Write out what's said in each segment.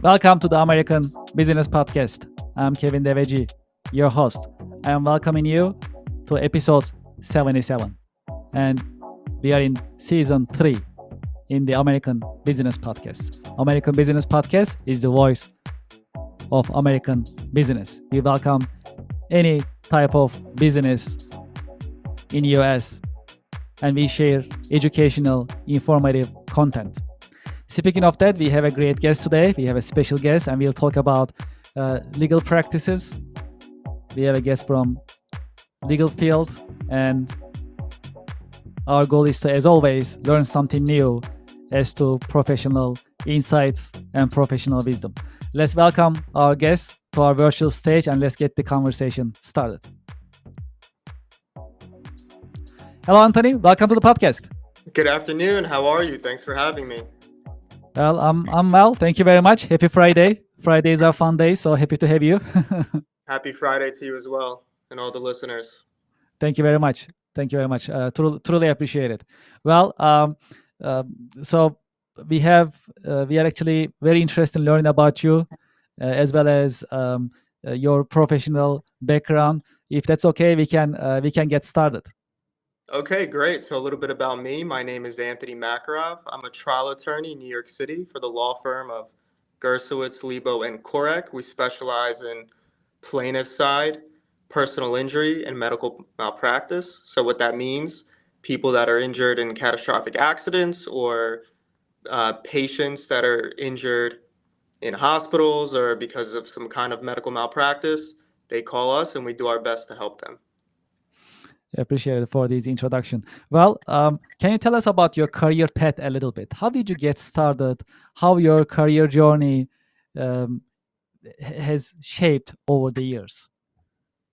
Welcome to the American Business Podcast. I'm Kevin Deveci, your host. I am welcoming you to episode 77. And we are in season 3 in the American Business Podcast. American Business Podcast is the voice of American business. We welcome any type of business in US and we share educational, informative content. Speaking of that, we have a great guest today. We have a special guest and we'll talk about legal practices. We have a guest from legal field and our goal is to, as always, learn something new as to professional insights and professional wisdom. Let's welcome our guest to our virtual stage and let's get the conversation started. Hello, Anthony. Welcome to the podcast. Good afternoon. How are you? Thanks for having me. Well, I'm well. Thank you very much. Happy Friday. Fridays are fun days, so happy to have you. Happy Friday to you as well and all the listeners. Thank you very much. Thank you very much. Truly appreciate it. Well, so we are actually very interested in learning about you as well as your professional background. If that's okay, we can get started. Okay, great. So a little bit about me. My name is Anthony Makarov. I'm a trial attorney in New York City for the law firm of Gersowitz, Lebo, and Korek. We specialize in plaintiff side, personal injury, and medical malpractice. So what that means, people that are injured in catastrophic accidents or patients that are injured in hospitals or because of some kind of medical malpractice, they call us and we do our best to help them. I appreciate it for this introduction. Well, can you tell us about your career path a little bit? How did you get started? How your career journey has shaped over the years?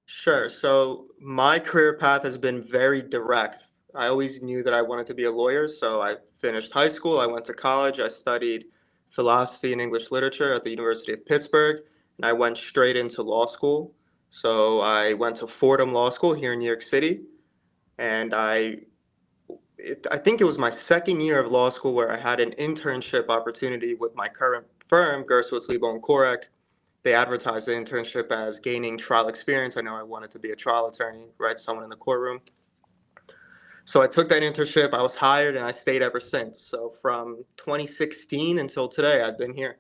Sure. So my career path has been very direct. I always knew that I wanted to be a lawyer. So I finished high school. I went to college. I studied philosophy and English literature at the University of Pittsburgh. And I went straight into law school. So I went to Fordham Law School here in New York City. And I think it was my second year of law school where I had an internship opportunity with my current firm, Gersowitz, Lebo, and Korek. They advertised the internship as gaining trial experience. I know I wanted to be a trial attorney, right? Someone in the courtroom. So I took that internship, I was hired, and I stayed ever since. So from 2016 until today, I've been here.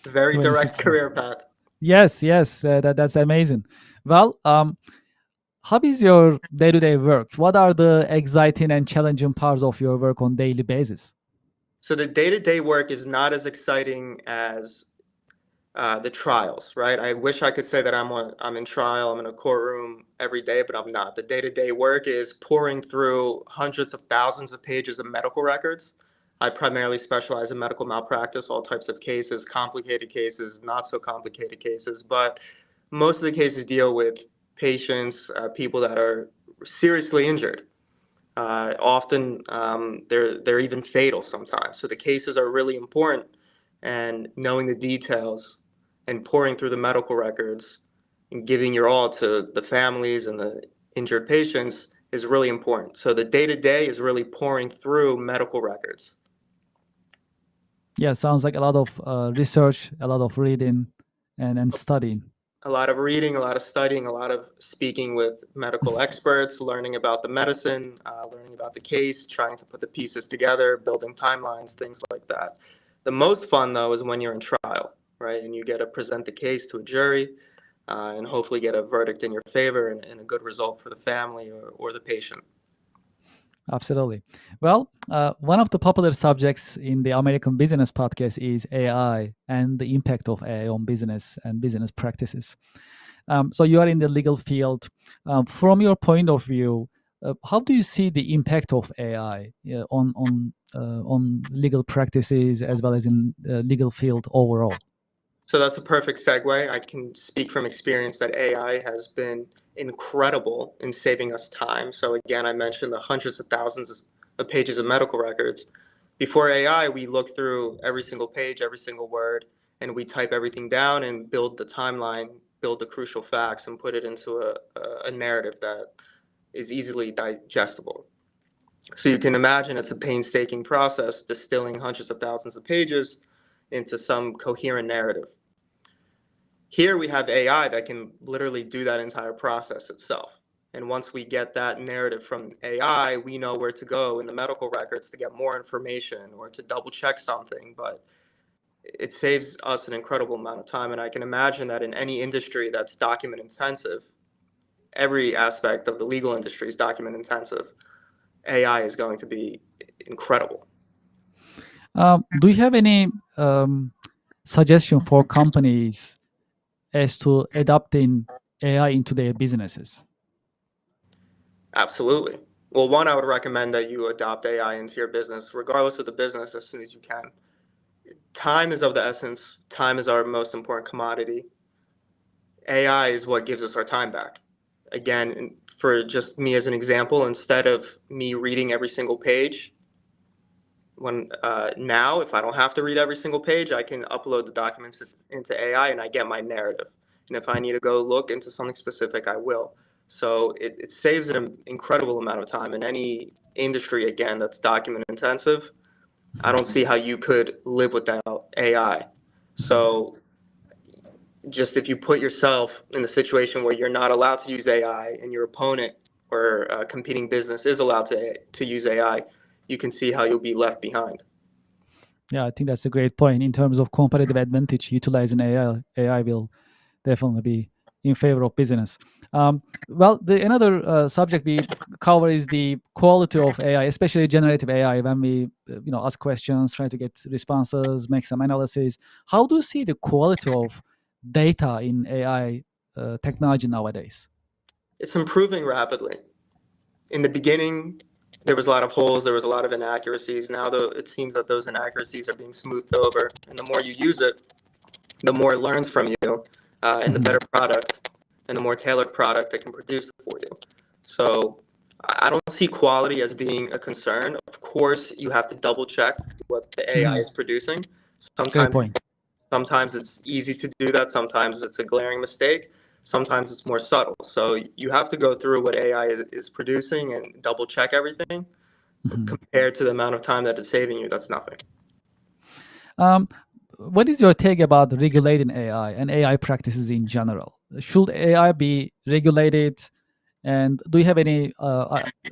Very direct career path. Yes, that's amazing. Well, how is your day-to-day work? What are the exciting and challenging parts of your work on daily basis? So the day-to-day work is not as exciting as the trials, right? I wish I could say that I'm in trial, I'm in a courtroom every day, but I'm not. The day-to-day work is pouring through hundreds of thousands of pages of medical records. I primarily specialize in medical malpractice, all types of cases, complicated cases, not so complicated cases, but most of the cases deal with patients, people that are seriously injured. Often they're even fatal sometimes. So the cases are really important, and knowing the details and pouring through the medical records and giving your all to the families and the injured patients is really important. So the day-to-day is really pouring through medical records. Yeah, sounds like a lot of research, a lot of reading and studying. A lot of reading, a lot of studying, a lot of speaking with medical experts, learning about the medicine, learning about the case, trying to put the pieces together, building timelines, things like that. The most fun, though, is when you're in trial, right? And you get to present the case to a jury and hopefully get a verdict in your favor and a good result for the family or the patient. Absolutely. Well, one of the popular subjects in the American Business Podcast is AI and the impact of AI on business and business practices. So you are in the legal field. From your point of view, how do you see the impact of AI on legal practices as well as in the legal field overall? So that's a perfect segue. I can speak from experience that AI has been incredible in saving us time. So again, I mentioned the hundreds of thousands of pages of medical records. Before AI, we look through every single page, every single word, and we type everything down and build the timeline, build the crucial facts, and put it into a narrative that is easily digestible. So you can imagine it's a painstaking process, distilling hundreds of thousands of pages into some coherent narrative. Here we have AI that can literally do that entire process itself. And once we get that narrative from AI, we know where to go in the medical records to get more information or to double check something. But it saves us an incredible amount of time. And I can imagine that in any industry that's document intensive, every aspect of the legal industry is document intensive, AI is going to be incredible. Do you have any suggestion for companies as to adopting AI into their businesses? Absolutely. Well, one, I would recommend that you adopt AI into your business, regardless of the business, as soon as you can. Time is of the essence. Time is our most important commodity. AI is what gives us our time back. Again, for just me as an example, instead of me reading every single page, now if I don't have to read every single page, I can upload the documents into AI and I get my narrative. And if I need to go look into something specific, I will. So it saves an incredible amount of time in any industry, again, that's document intensive. I don't see how you could live without AI. So just if you put yourself in the situation where you're not allowed to use AI and your opponent or a competing business is allowed to use AI, you can see how you'll be left behind. Yeah, I think that's a great point. In terms of competitive advantage, utilizing AI will definitely be in favor of business. Well, another subject we cover is the quality of AI, especially generative AI. When we, ask questions, try to get responses, make some analysis. How do you see the quality of data in AI technology nowadays? It's improving rapidly. In the beginning, there was a lot of holes, there was a lot of inaccuracies. Now, though, it seems that those inaccuracies are being smoothed over, and the more you use it, the more it learns from you, and the better product and the more tailored product it can produce for you. So I don't see quality as being a concern. Of course, you have to double check what the AI is producing. Great Sometimes, point. sometimes it's easy to do that. Sometimes it's a glaring mistake. Sometimes it's more subtle. So you have to go through what AI is producing and double check everything. Compared to the amount of time that it's saving you, that's nothing. Um, what is your take about regulating AI and AI practices in general? Should AI be regulated? And do you have any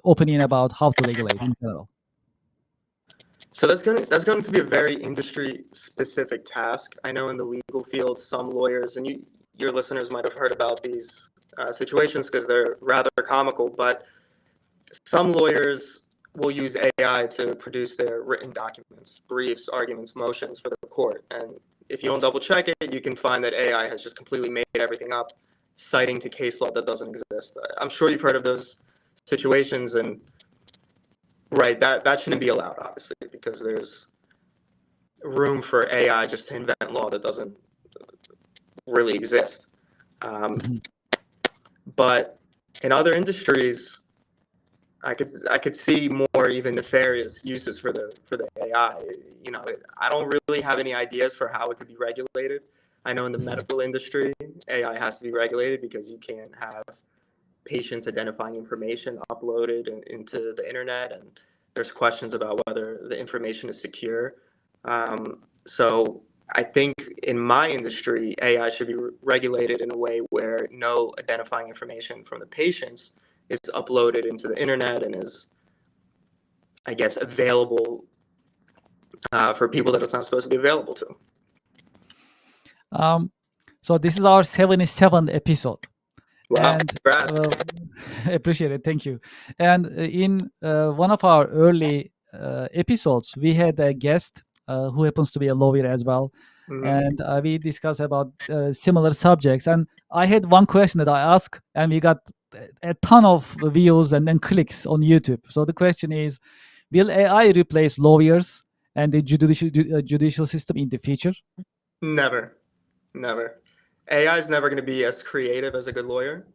opinion about how to regulate in general? So that's going to be a very industry specific task. I know in the legal field, some lawyers and your listeners might have heard about these situations because they're rather comical. But some lawyers will use AI to produce their written documents, briefs, arguments, motions for the court. And if you don't double check it, you can find that AI has just completely made everything up, citing to case law that doesn't exist. I'm sure you've heard of those situations, and right, that shouldn't be allowed, obviously, because there's room for AI just to invent law that doesn't really exist. Mhm. But in other industries, I could see more even nefarious uses for the AI. I don't really have any ideas for how it could be regulated. I know in the medical industry, AI has to be regulated because you can't have patients identifying information uploaded into the internet, and there's questions about whether the information is secure. So I think in my industry, AI should be regulated in a way where no identifying information from the patients is uploaded into the internet and is, I guess, available for people that it's not supposed to be available to. So this is our 77th episode. Wow, And congrats. appreciate it. Thank you. And in one of our early episodes, we had a guest who happens to be a lawyer as well. And we discussed about similar subjects. And I had one question that I asked, and we got a ton of views and then clicks on YouTube. So the question is, will AI replace lawyers and the judicial system in the future? Never, never. AI is never going to be as creative as a good lawyer.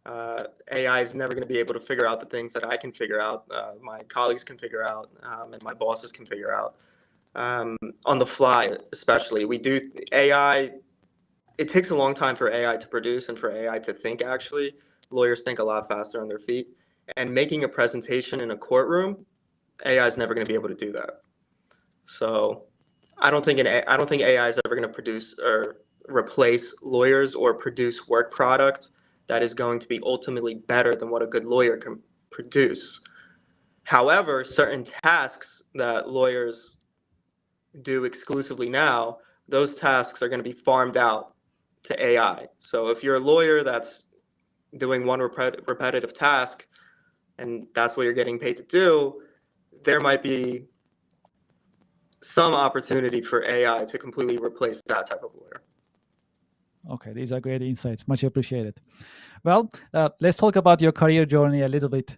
AI is never going to be able to figure out the things that I can figure out, my colleagues can figure out, and my bosses can figure out on the fly, especially. We do AI. It takes a long time for AI to produce and for AI to think, actually. Lawyers think a lot faster on their feet. And making a presentation in a courtroom, AI is never going to be able to do that. So I don't think AI is ever going to produce or replace lawyers or produce work product that is going to be ultimately better than what a good lawyer can produce. However, certain tasks that lawyers do exclusively now, those tasks are going to be farmed out to AI. So if you're a lawyer that's doing one repetitive task and that's what you're getting paid to do, there might be some opportunity for AI to completely replace that type of lawyer. Okay, these are great insights. Much appreciated. Well, let's talk about your career journey a little bit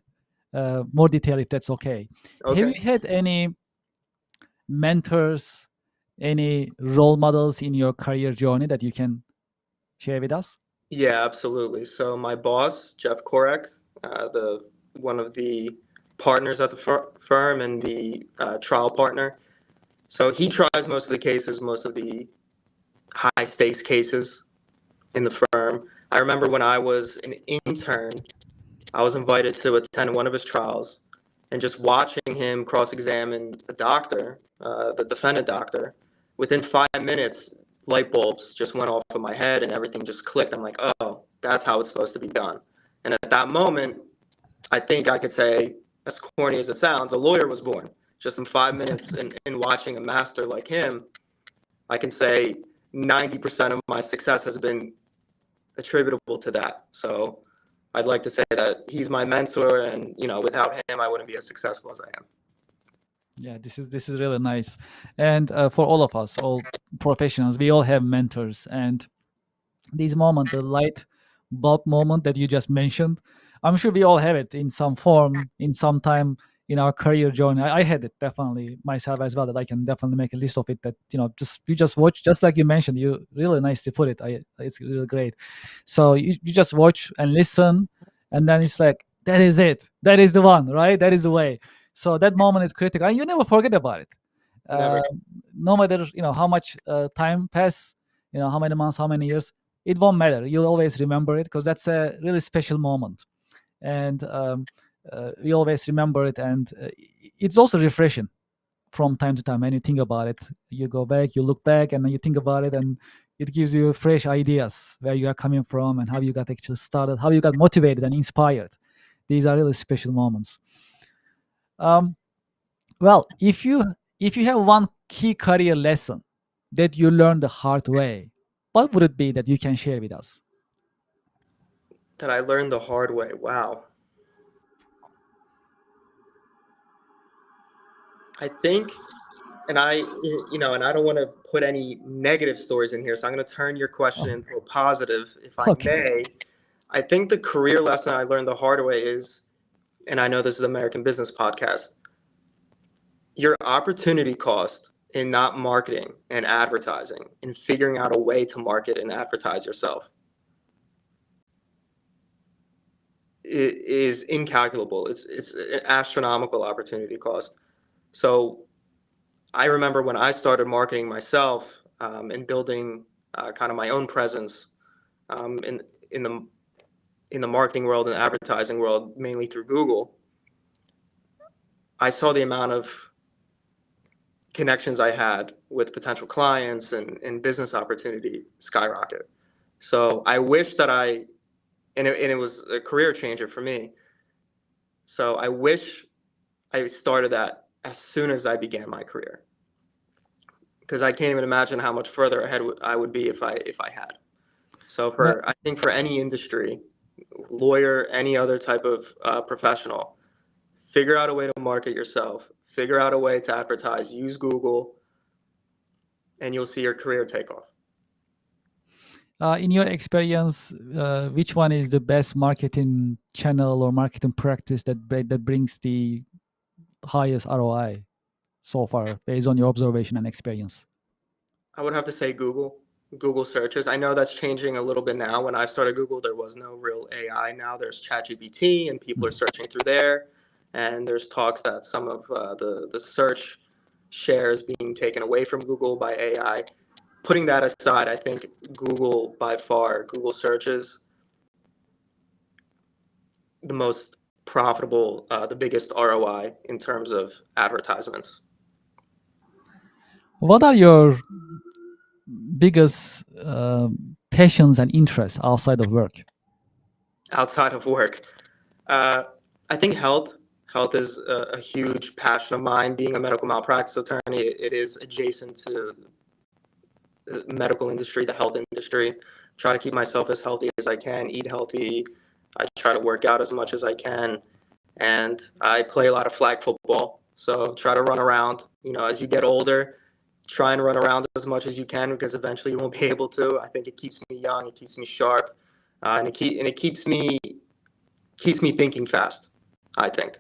more detail, if that's okay. Have Okay. you had any mentors, any role models in your career journey that you can share with us? Yeah, absolutely. So my boss, Jeff Korek, the one of the partners at the firm and the trial partner. So he tries most of the cases, most of the high stakes cases in the firm. I remember when I was an intern, I was invited to attend one of his trials, and just watching him cross-examine a doctor, the defendant doctor, within 5 minutes, light bulbs just went off in my head and everything just clicked. I'm like, oh, that's how it's supposed to be done. And at that moment, I think I could say, as corny as it sounds, a lawyer was born. Just in 5 minutes, in watching a master like him, I can say 90% of my success has been attributable to that. So I'd like to say that he's my mentor, and without him, I wouldn't be as successful as I am. Yeah, this is really nice. And for all of us, all professionals, we all have mentors. And this moment, the light bulb moment that you just mentioned, I'm sure we all have it in some form, in some time in our career journey. I had it definitely myself as well. That I can definitely make a list of it. That just you just watch, just like you mentioned. You really nicely put it. It's really great. So you just watch and listen, and then it's like that is it. That is the one, right? That is the way. So that moment is critical, and you never forget about it. Never. Uh, no matter how much time pass, how many months, how many years, it won't matter. You'll always remember it because that's a really special moment, and we always remember it. And it's also refreshing from time to time when you think about it. You go back, you look back, and then you think about it, and it gives you fresh ideas where you are coming from and how you got actually started, how you got motivated and inspired. These are really special moments. Um, well, if you have one key career lesson that you learned the hard way, what would it be that you can share with us? That I learned the hard way. Wow. I think, and I don't want to put any negative stories in here, so I'm going to turn your question Oh, into a positive, if I okay. may. I think the career lesson I learned the hard way is, and I know this is American Business Podcast, your opportunity cost in not marketing and advertising and figuring out a way to market and advertise yourself is incalculable. It's an astronomical opportunity cost. So I remember when I started marketing myself, and building kind of my own presence, in in the in the marketing world and advertising world, mainly through Google. I saw the amount of connections I had with potential clients and business opportunity skyrocket. So I wish that and it was a career changer for me. So I wish I started that as soon as I began my career, because I can't even imagine how much further ahead I would be if I had. So Well, I think for any industry, lawyer, any other type of professional, figure out a way to market yourself, figure out a way to advertise, use Google, and you'll see your career take off. in your experience, which one is the best marketing channel or marketing practice that brings the highest ROI so far, based on your observation and experience? I would have to say Google searches. I know that's changing a little bit now. When I started Google, there was no real AI. Now there's ChatGPT, and people are searching through there. And there's talks that some of the search shares being taken away from Google by AI. Putting that aside, I think Google, by far, Google searches the most profitable, the biggest ROI in terms of advertisements. What are your biggest passions and interests outside of work? Outside of work. Uh, I think health is a huge passion of mine. Being a medical malpractice attorney, it is adjacent to the medical industry, the health industry. Try to keep myself as healthy as I can, eat healthy. I try to work out as much as I can, and I play a lot of flag football. So try to run around. As you get older, try and run around as much as you can because eventually you won't be able to. I think it keeps me young, it keeps me sharp, and it keeps me thinking fast, I think.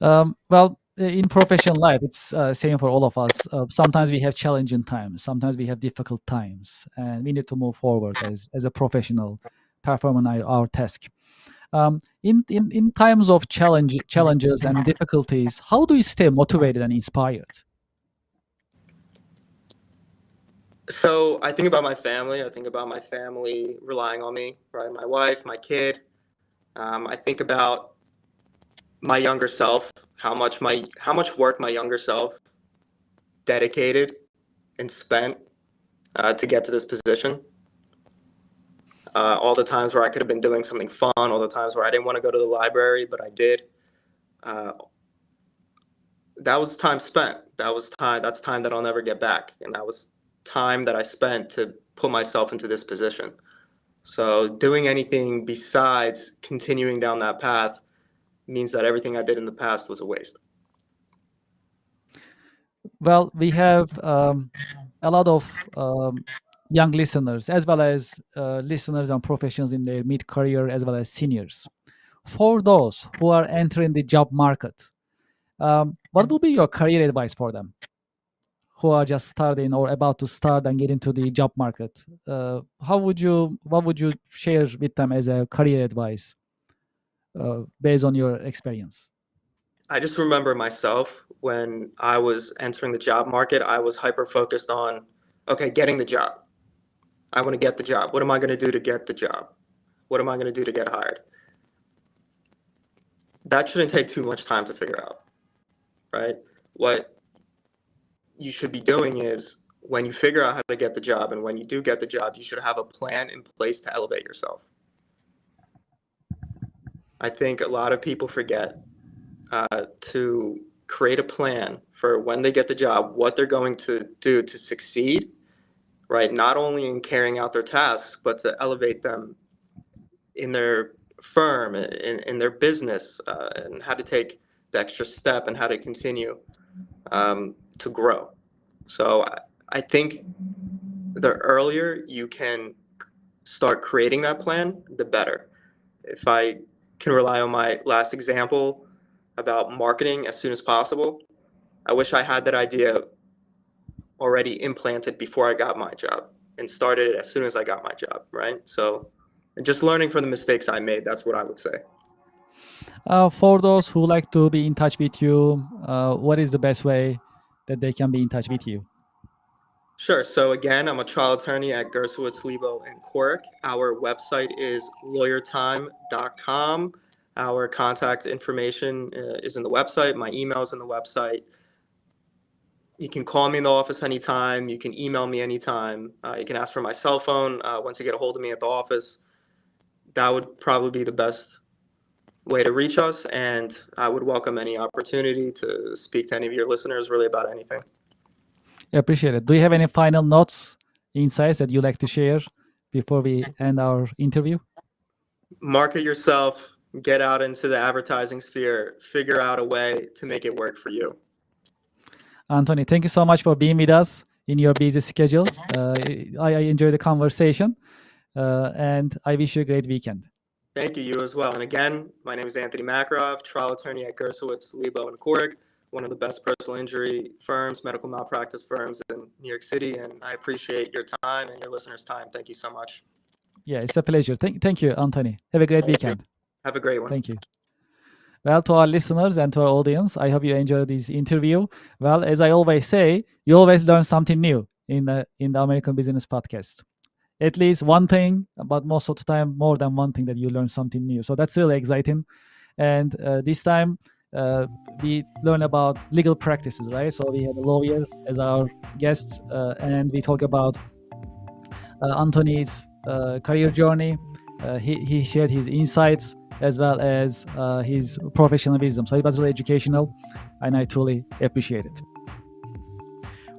Well, in professional life, it's same for all of us. Sometimes we have challenging times. Sometimes we have difficult times, and we need to move forward as a professional, performing our task. In times of challenges and difficulties, how do you stay motivated and inspired? So I think about my family. I think about my family relying on me, right? My wife, my kid. I think about my younger self, how much work my younger self dedicated and spent to get to this position. All the times where I could have been doing something fun, all the times where I didn't want to go to the library, but I did. Uh, that was time spent. That's time that I'll never get back, and that was time that I spent to put myself into this position. So doing anything besides continuing down that path means that everything I did in the past was a waste. Well, we have a lot of young listeners, as well as listeners and professionals in their mid-career, as well as seniors. For those who are entering the job market, what will be your career advice for them who are just starting or about to start and get into the job market? What would you share with them as a career advice based on your experience? I just remember myself when I was entering the job market, I was hyper focused on, okay, getting the job. I want to get the job. What am I going to do to get the job? What am I going to do to get hired? That shouldn't take too much time to figure out, right? What you should be doing is when you figure out how to get the job and when you do get the job, you should have a plan in place to elevate yourself. I think a lot of people forget to create a plan for when they get the job, what they're going to do to succeed, right? Not only in carrying out their tasks, but to elevate them in their firm, in their business, and how to take the extra step and how to continue to grow. So I think the earlier you can start creating that plan, the better. If I can rely on my last example about marketing as soon as possible, I wish I had that idea already implanted before I got my job and started it as soon as I got my job, right? So just learning from the mistakes I made, that's what I would say. For those who like to be in touch with you, what is the best way that they can be in touch with you? Sure. So again, I'm a trial attorney at Gersowitz, Lebo, and Quirk. Our website is lawyertime.com. Our contact information is in the website. My email is in the website. You can call me in the office anytime. You can email me anytime. You can ask for my cell phone once you get a hold of me at the office. That would probably be the best way to reach us. And I would welcome any opportunity to speak to any of your listeners really about anything. I appreciate it. Do you have any final notes, insights that you like to share before we end our interview? Market yourself, get out into the advertising sphere, figure out a way to make it work for you. Anthony, thank you so much for being with us in your busy schedule. I enjoyed the conversation, and I wish you a great weekend. Thank you, you as well. And again, my name is Anthony Makarov, trial attorney at Gersowitz, Lebo, and Quirk, one of the best personal injury firms, medical malpractice firms in New York City. And I appreciate your time and your listeners' time. Thank you so much. Yeah, it's a pleasure. Thank you, Anthony. Have a great Thank you. weekend. Have a great one. Thank you. Well, to our listeners and to our audience, I hope you enjoyed this interview. Well, as I always say, you always learn something new in the American Business Podcast. At least one thing, but most of the time, more than one thing that you learn something new. So that's really exciting. And this time, we learn about legal practices, right? So we had a lawyer as our guest, and we talk about Anthony's career journey. He shared his insights as well as his professional wisdom. So it was really educational, and I truly appreciate it.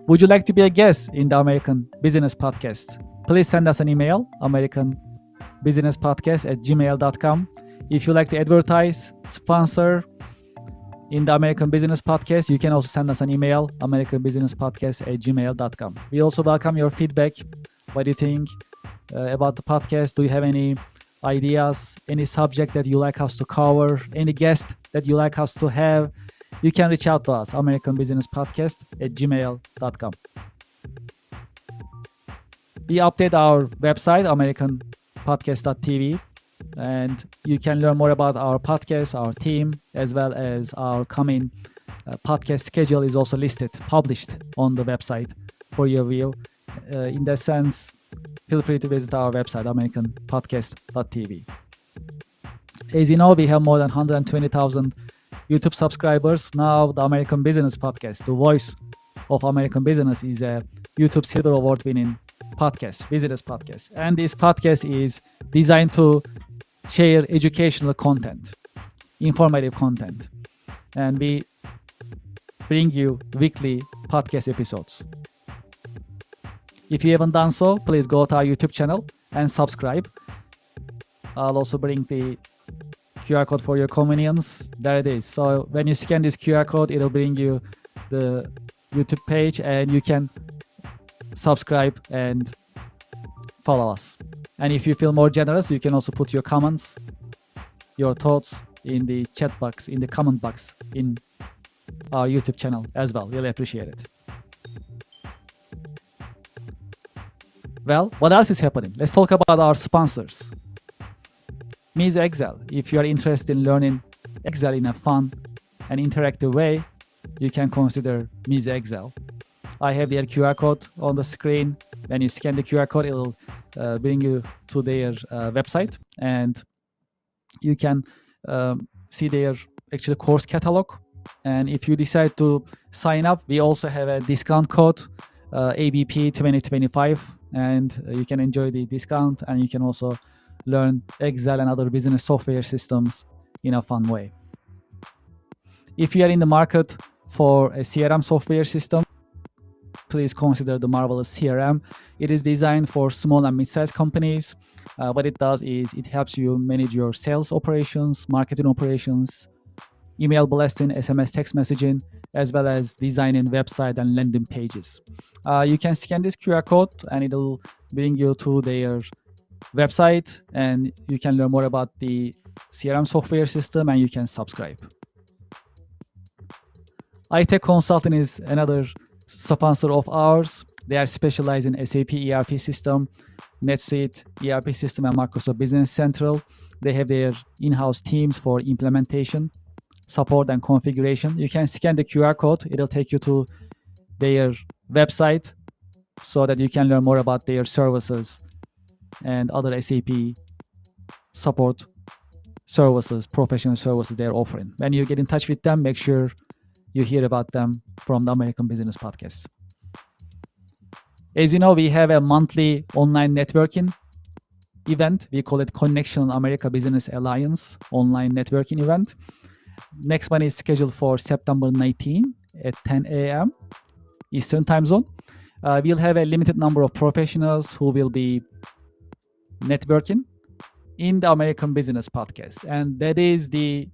Would you like to be a guest in the American Business Podcast? Please send us an email, americanbusinesspodcast@gmail.com. If you like to advertise, sponsor in the American Business Podcast, you can also send us an email, americanbusinesspodcast@gmail.com. We also welcome your feedback. What do you think about the podcast? Do you have any ideas, any subject that you like us to cover, any guest that you like us to have? You can reach out to us, americanbusinesspodcast@gmail.com. We update our website, americanpodcast.tv, and you can learn more about our podcast, our team, as well as our coming podcast schedule is also listed, published on the website for your view. In that sense, feel free to visit our website, americanpodcast.tv. As you know, we have more than 120,000 YouTube subscribers. Now, the American Business Podcast, the voice of American business, is a YouTube Silver Award winning podcast, business podcast. And this podcast is designed to share educational content, informative content. And we bring you weekly podcast episodes. If you haven't done so, please go to our YouTube channel and subscribe. I'll also bring the QR code for your convenience. There it is. So when you scan this QR code, it'll bring you the YouTube page, and you can subscribe and follow us. And if you feel more generous, you can also put your comments, your thoughts in the chat box, in the comment box in our YouTube channel as well. Really appreciate it. Well, what else is happening? Let's talk about our sponsors. Ms. Excel. If you are interested in learning Excel in a fun and interactive way, you can consider Ms. Excel. I have their QR code on the screen. When you scan the QR code, it'll bring you to their website, and you can see their actual course catalog. And if you decide to sign up, we also have a discount code, ABP 2025, and you can enjoy the discount, and you can also learn Excel and other business software systems in a fun way. If you are in the market for a CRM software system, please consider the Marvelous CRM. It is designed for small and mid-sized companies. What it does is it helps you manage your sales operations, marketing operations, email blasting, SMS text messaging, as well as designing website and landing pages. You can scan this QR code, and it'll bring you to their website, and you can learn more about the CRM software system, and you can subscribe. iTech Consulting is another sponsor of ours. They are specialized in SAP ERP system, NetSuite ERP system, and Microsoft Business Central. They have their in-house teams for implementation, support, and configuration. You can scan the QR code. It'll take you to their website so that you can learn more about their services and other SAP support services, professional services they're offering. When you get in touch with them, make sure you hear about them from the American Business Podcast. As you know, we have a monthly online networking event. We call it Connection America Business Alliance online networking event. Next one is scheduled for September 19 at 10 a.m. Eastern Time Zone. We'll have a limited number of professionals who will be networking in the American Business Podcast. And that is the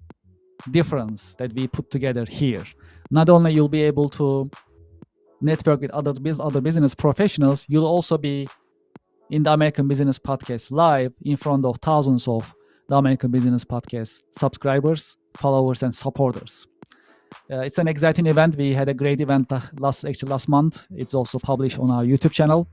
difference that we put together here. Not only you'll be able to network with other business professionals, you'll also be in the American Business Podcast live in front of thousands of the American Business Podcast subscribers, followers, and supporters. It's an exciting event. We had a great event last month. It's also published on our YouTube channel.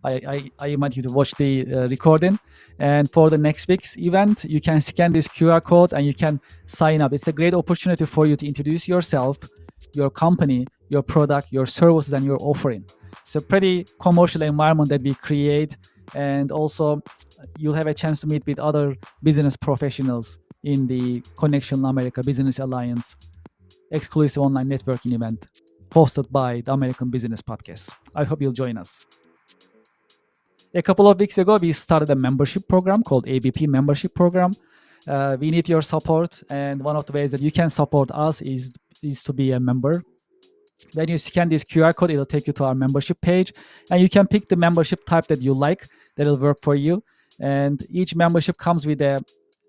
I invite you to watch the recording. And for the next week's event, you can scan this QR code and you can sign up. It's a great opportunity for you to introduce yourself, your company, your product, your services, and your offering. It's a pretty commercial environment that we create. And also, you'll have a chance to meet with other business professionals in the Connection America Business Alliance exclusive online networking event hosted by the American Business Podcast. I hope you'll join us. A couple of weeks ago, we started a membership program called ABP membership program. We need your support, and one of the ways that you can support us is to be a member. When you scan this QR code, it'll take you to our membership page, and you can pick the membership type that you like that'll work for you. And each membership comes with a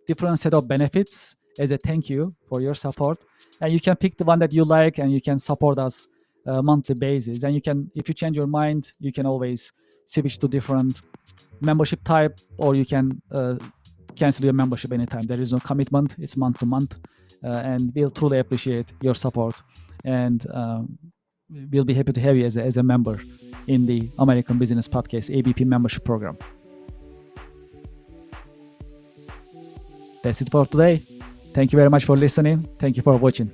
different set of benefits as a thank you for your support. And you can pick the one that you like, and you can support us monthly basis. And you can, if you change your mind, you can always switch to different membership type, or you can cancel your membership anytime. There is no commitment. It's month to month, and we'll truly appreciate your support. And we'll be happy to have you as a member in the American Business Podcast ABP membership program. That's it for today. Thank you very much for listening. Thank you for watching.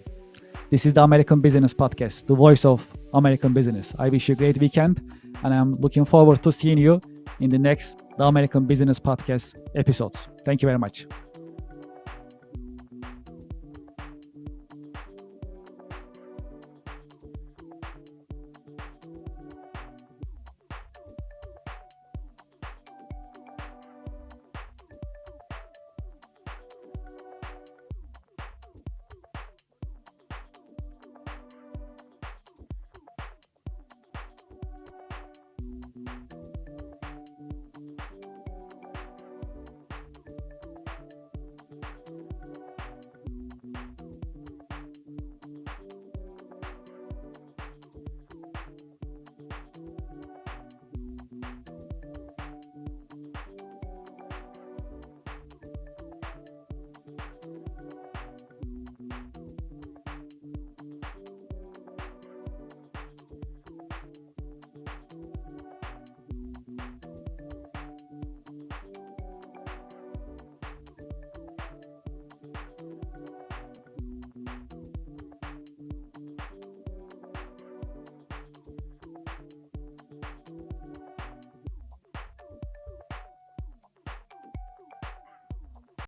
This is the American Business Podcast, the voice of American business. I wish you a great weekend, and I'm looking forward to seeing you in the next The American Business Podcast episodes. Thank you very much.